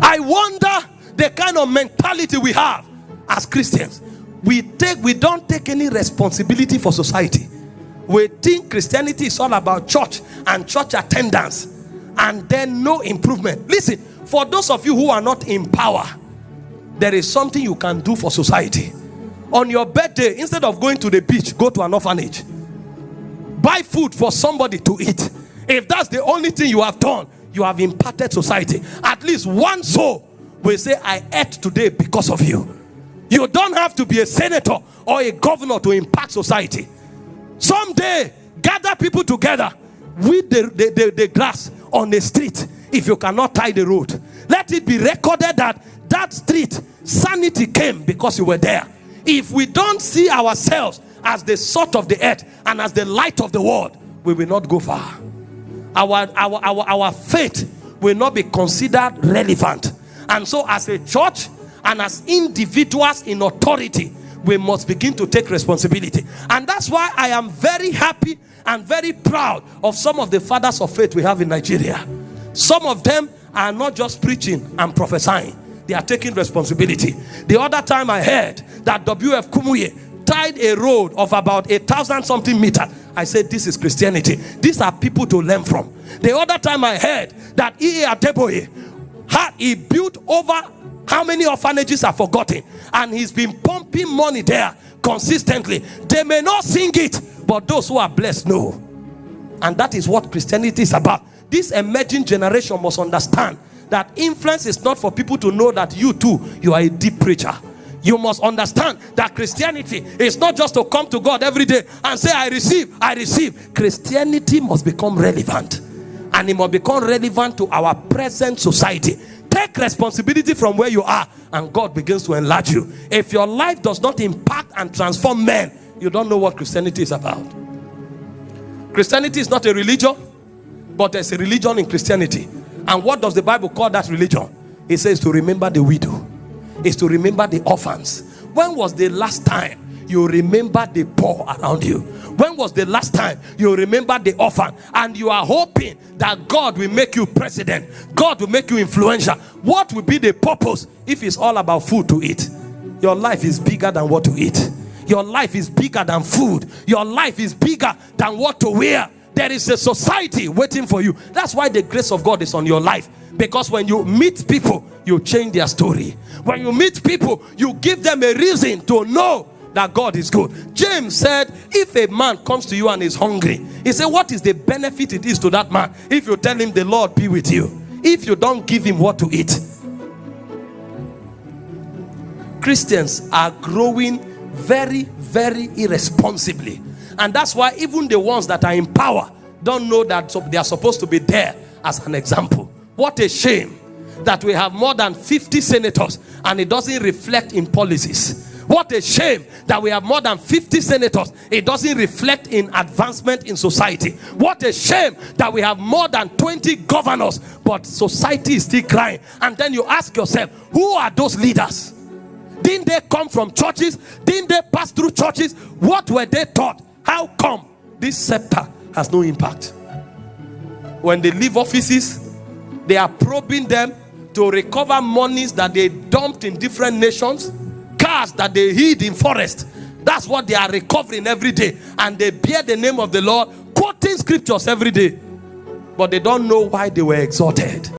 I wonder the kind of mentality we have as Christians. We don't take any responsibility for society. We think Christianity is all about church and church attendance, and then no improvement. Listen, for those of you who are not in power, there is something you can do for society. On your birthday, instead of going to the beach, go to an orphanage. Buy food for somebody to eat. If that's the only thing you have done, you have imparted society. At least one soul will say, I ate today because of you. You don't have to be a senator or a governor to impact society. Someday, gather people together with the grass on the street. If you cannot tie the road, let it be recorded that that street, sanity came because you were there. If we don't see ourselves as the salt of the earth and as the light of the world, we will not go far. Our faith will not be considered relevant. And so as a church and as individuals in authority, we must begin to take responsibility. And that's why I am very happy and very proud of some of the fathers of faith we have in Nigeria. Some of them are not just preaching and prophesying. They are taking responsibility. The other time I heard that W.F. Kumuye tied a road of about 1,000 something meters. I said, this is Christianity. These are people to learn from. The other time I heard that E.A. Adeboye he built over how many orphanages are forgotten, and he's been pumping money there consistently. They may not sing it, but those who are blessed know. And that is what Christianity is about. This emerging generation must understand that influence is not for people to know that you too, you are a deep preacher. You must understand that Christianity is not just to come to God every day and say, I receive, I receive. Christianity must become relevant. And it must become relevant to our present society. Take responsibility from where you are, and God begins to enlarge you. If your life does not impact and transform men, you don't know what Christianity is about. Christianity is not a religion, but there's a religion in Christianity. And what does the Bible call that religion? It says to remember the widow. It's to remember the orphans. When was the last time you remember the poor around you? When was the last time you remember the orphan? And you are hoping that God will make you president. God will make you influential. What will be the purpose if it's all about food to eat? Your life is bigger than what to eat. Your life is bigger than food. Your life is bigger than what to wear. There is a society waiting for you. That's why the grace of God is on your life. Because when you meet people, you change their story. When you meet people, you give them a reason to know that God is good. James said, if a man comes to you and is hungry, he said, what is the benefit it is to that man if you tell him the Lord be with you, if you don't give him what to eat? Christians are growing very, very irresponsibly. And that's why even the ones that are in power don't know that they are supposed to be there as an example. What a shame that we have more than 50 senators and it doesn't reflect in policies. What a shame that we have more than 50 senators. It doesn't reflect in advancement in society. What a shame that we have more than 20 governors, but society is still crying. And then you ask yourself, who are those leaders? Didn't they come from churches? Didn't they pass through churches? What were they taught? How come this scepter has no impact? When they leave offices, they are probing them to recover monies that they dumped in different nations, cars that they hid in forest. That's what they are recovering every day. And they bear the name of the Lord, quoting scriptures every day. But they don't know why they were exalted.